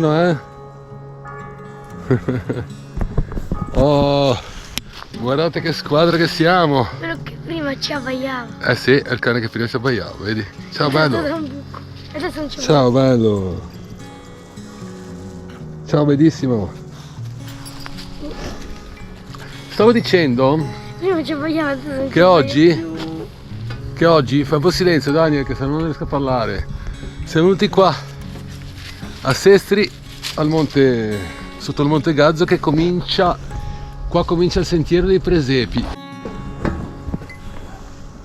buono, eh? Oh, guardate che squadra che siamo. Quello che prima ci abbaiava. Eh sì, è il cane che prima ci abbaiava, vedi? Ciao bello. Adesso non ci Ciao bello. Ciao bellissimo. Stavo dicendo prima ci abbaiava, adesso non ci che oggi, fai un po' silenzio Daniel, che se no non riesco a parlare. Siamo venuti qua a Sestri, al monte, sotto il Monte Gazzo, che comincia il sentiero dei presepi.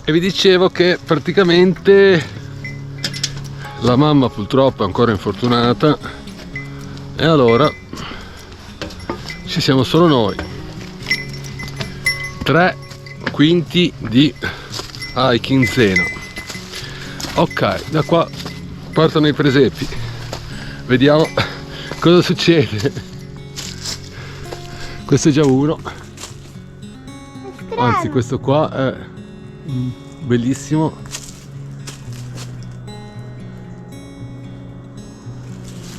E vi dicevo che praticamente la mamma purtroppo è ancora infortunata e allora ci siamo solo noi, 3 quinti di hiking Zeno. Ok, da qua partono i presepi, vediamo cosa succede. Questo è già uno, anzi questo qua è bellissimo.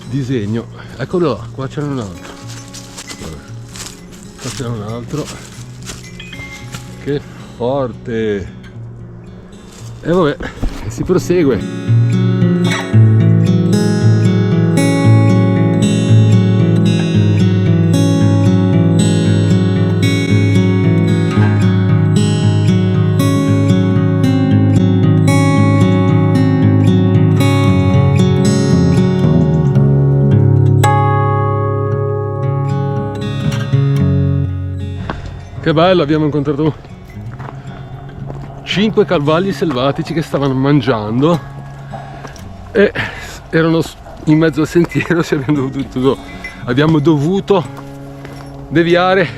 Disegno, eccolo là, qua c'era un altro. Qua c'era un altro. Che forte. E vabbè, si prosegue. Che bello, abbiamo incontrato 5 cavalli selvatici che stavano mangiando e erano in mezzo al sentiero. Abbiamo dovuto deviare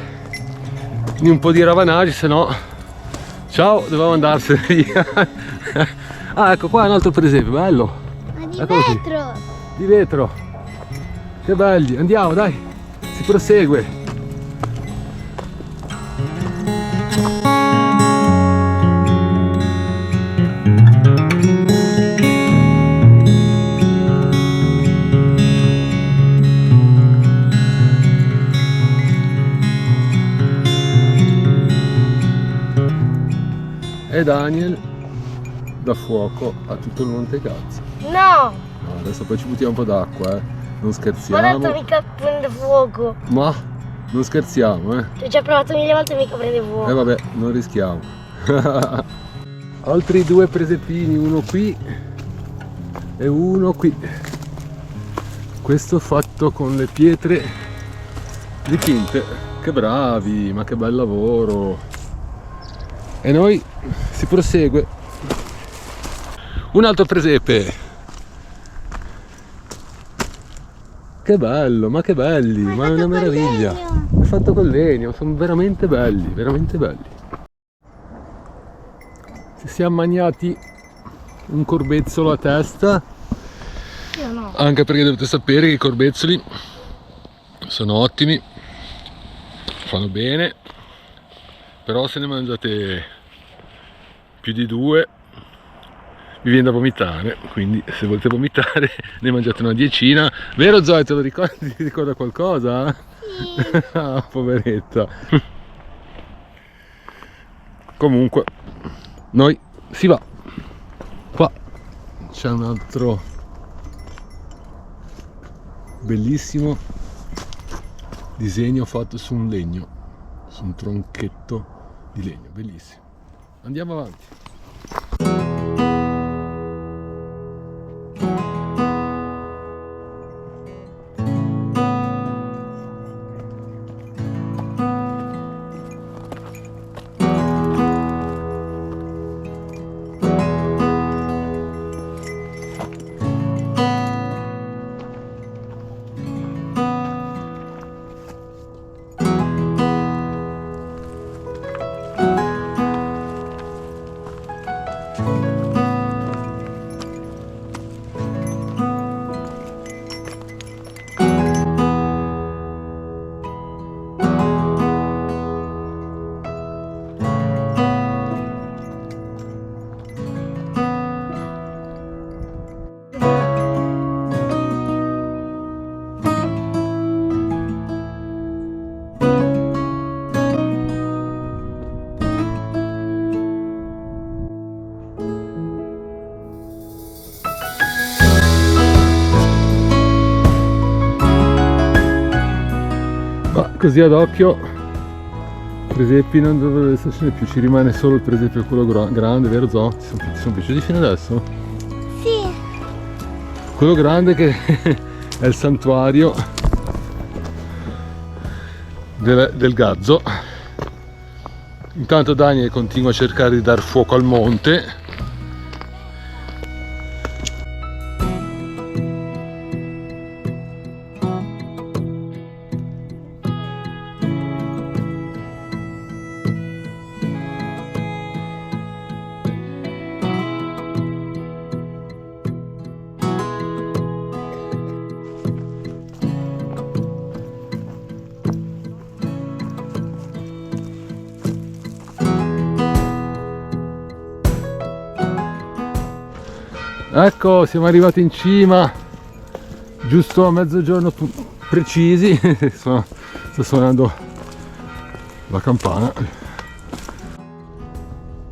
in un po' di ravanaggi, se no ciao, dovevamo andarsene via. Ah, ecco qua un altro presepe, bello. Ma di Eccolo qui. vetro! Di vetro, che belli, andiamo dai, si prosegue. E Daniel dà fuoco a tutto il Monte Gazzo. No! No, adesso poi ci buttiamo un po' d'acqua, non Ma scherziamo. tanto mica prende fuoco. Ma non scherziamo, Tu ci hai provato 1000 volte e mica prende fuoco. E vabbè, non rischiamo. Altri 2 presepini, uno qui e uno qui. Questo fatto con le pietre dipinte. Che bravi, ma che bel lavoro. E noi si prosegue. Un altro presepe. Che bello, ma che belli, ma è una meraviglia. È fatto con legno, sono veramente belli, veramente belli. Ci siamo mangiati un corbezzolo a testa. Io no. Anche perché dovete sapere che i corbezzoli sono ottimi, fanno bene, però se ne mangiate più di 2 vi viene da vomitare, quindi se volete vomitare ne mangiate una decina. Vero Zoe, te lo ricordi? Ti ricorda qualcosa? Sì. Ah, poveretta. Comunque noi si va. Qua c'è un altro bellissimo disegno fatto su un legno, su un tronchetto di legno, bellissimo. Andiamo avanti. Ma così ad occhio presepi non dovrebbe essercene più, ci rimane solo il presepio quello grande, vero Zo? Ti sono piaciuti fino adesso? Sì. Quello grande che è il santuario del Gazzo. Intanto Daniel continua a cercare di dar fuoco al monte. Ecco, siamo arrivati in cima, giusto a mezzogiorno precisi. Sta suonando la campana.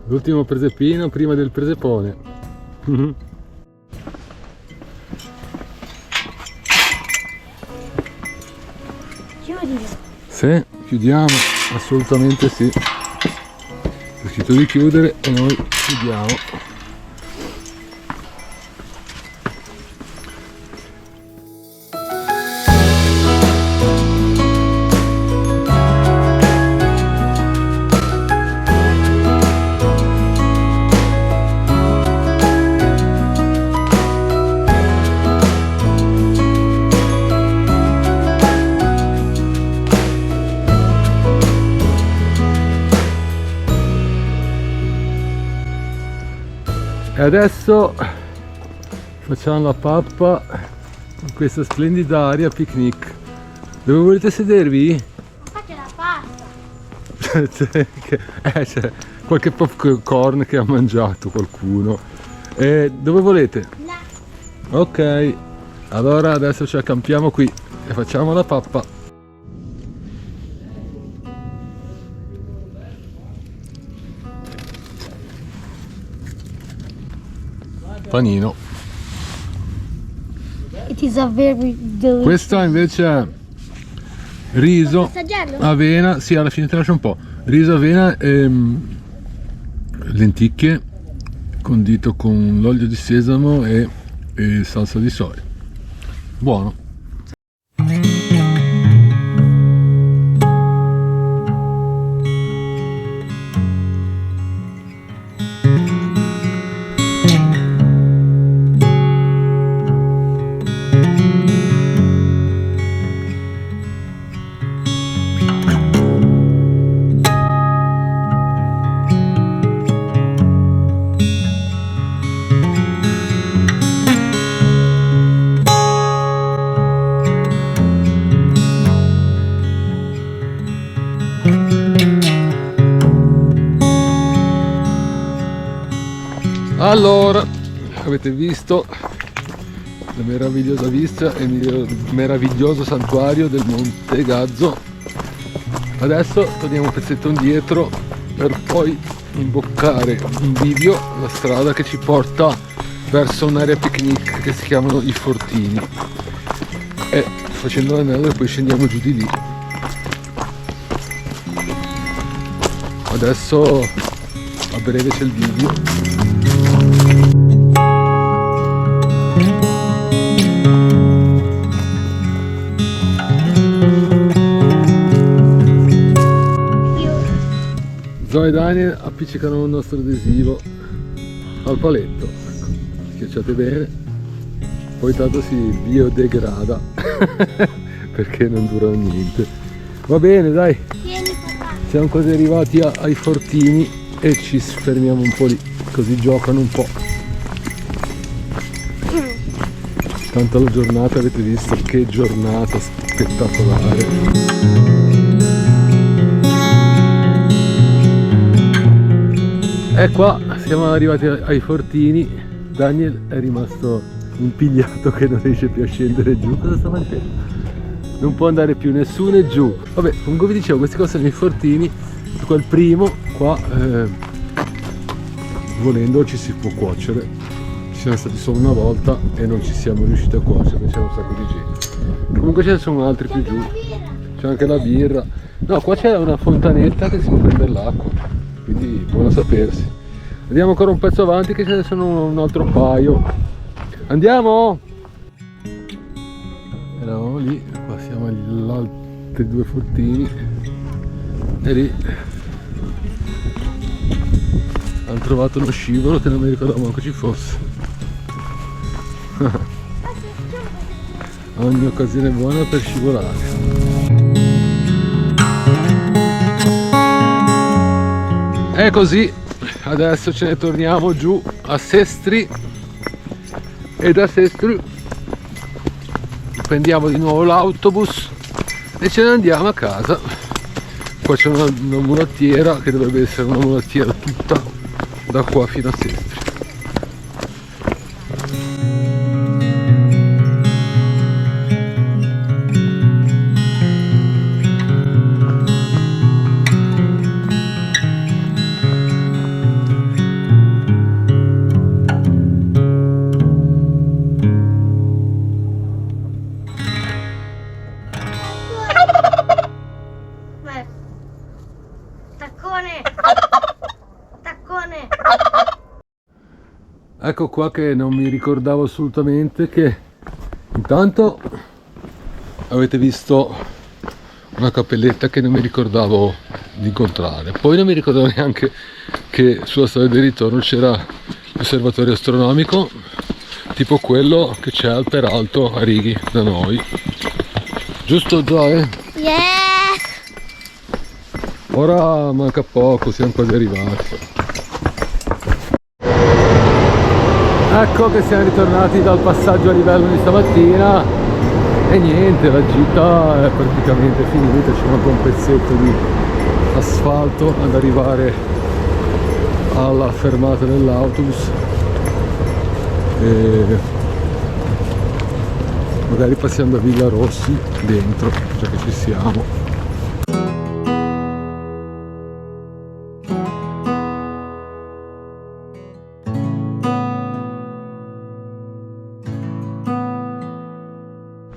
L'ultimo presepino prima del presepone. Chiudi. Sì, chiudiamo, assolutamente sì. È scritto di chiudere e noi chiudiamo. E adesso facciamo la pappa in questa splendida area picnic. Dove volete sedervi? Faccio la pasta. C'è qualche popcorn che ha mangiato qualcuno. Dove volete? No. Ok, allora adesso ci accampiamo qui e facciamo la pappa. Panino. It is a very delicious. Questa invece è riso, Assaggiarlo? avena, sì, alla fine te lascio un po'. Riso, avena e lenticchie condito con l'olio di sesamo e salsa di soia. Buono. Allora, avete visto la meravigliosa vista e il meraviglioso santuario del Monte Gazzo. Adesso torniamo un pezzetto indietro per poi imboccare un bivio, la strada che ci porta verso un'area picnic che si chiamano i Fortini, e facendo l'anello poi scendiamo giù di lì. Adesso a breve c'è il bivio. Zoe e Daniel appiccicano il nostro adesivo al paletto, ecco, schiacciate bene, poi tanto si biodegrada perché non dura niente. Va bene, dai, Tieni papà. siamo quasi arrivati ai Fortini e ci fermiamo un po' lì, così giocano un po'. Tanto la giornata, avete visto che giornata spettacolare. E qua siamo arrivati ai Fortini. Daniel è rimasto impigliato che non riesce più a scendere giù. Cosa sta facendo? Non può andare più né su né giù. Vabbè, comunque vi dicevo, questi qua sono i Fortini. Qua il primo, qua volendo ci si può cuocere. Ci siamo stati solo una volta e non ci siamo riusciti a cuocere, c'era un sacco di gente. Comunque ce ne sono altri più giù. C'è c'è anche la birra. No, qua c'è una fontanetta che si può prendere l'acqua, quindi buono a sapersi. Andiamo ancora un pezzo avanti che ce ne sono un altro paio. Andiamo! Eravamo lì, passiamo agli altri due fortini e lì hanno trovato uno scivolo che non mi ricordavo manco ci fosse. Ogni occasione buona per scivolare. E così adesso ce ne torniamo giù a Sestri e da Sestri prendiamo di nuovo l'autobus e ce ne andiamo a casa. Qua c'è una mulattiera che dovrebbe essere una mulattiera tutta da qua fino a Sestri. Taccone! Taccone! Ecco qua che non mi ricordavo assolutamente che intanto avete visto una cappelletta che non mi ricordavo di incontrare, poi non mi ricordavo neanche che sulla strada di ritorno c'era l'osservatorio astronomico tipo quello che c'è al Peralto a Righi da noi, giusto Zoe? Yeah! Ora manca poco, siamo quasi arrivati. Ecco che siamo ritornati dal passaggio a livello di stamattina e niente, la gita è praticamente finita, c'è manca un pezzetto di asfalto ad arrivare alla fermata dell'autobus e magari passiamo da Villa Rossi dentro, già che ci siamo.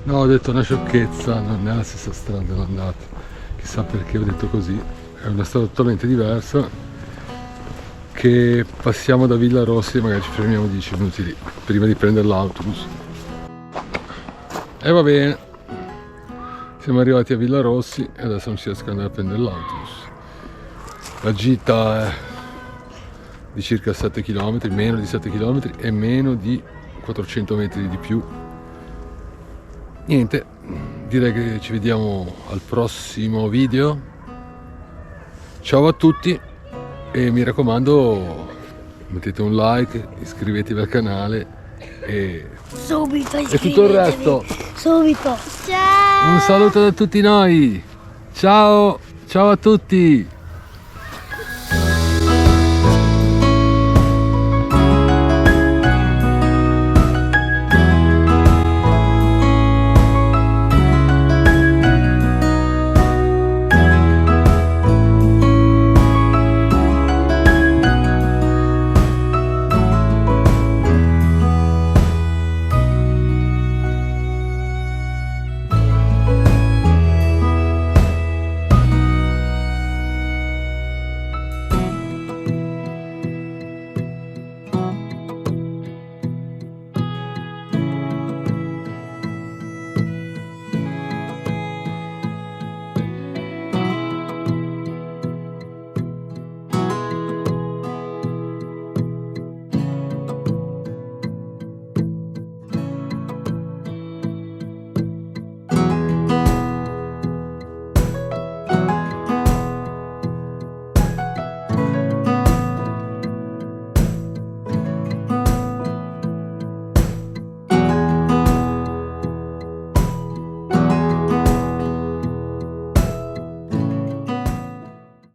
No, ho detto una sciocchezza, non è la stessa strada dell'andata, chissà perché ho detto così, è una strada totalmente diversa, che passiamo da Villa Rossi e magari ci fermiamo 10 minuti lì, prima di prendere l'autobus. E va bene, siamo arrivati a Villa Rossi e adesso non si riesce ad andare a prendere l'autobus. La gita è di circa 7 km, meno di 7 km e meno di 400 metri di più. Niente, direi che ci vediamo al prossimo video. Ciao a tutti e mi raccomando mettete un like, iscrivetevi al canale e Subito tutto il resto. Subito! Ciao! Un saluto da tutti noi. Ciao, ciao a tutti.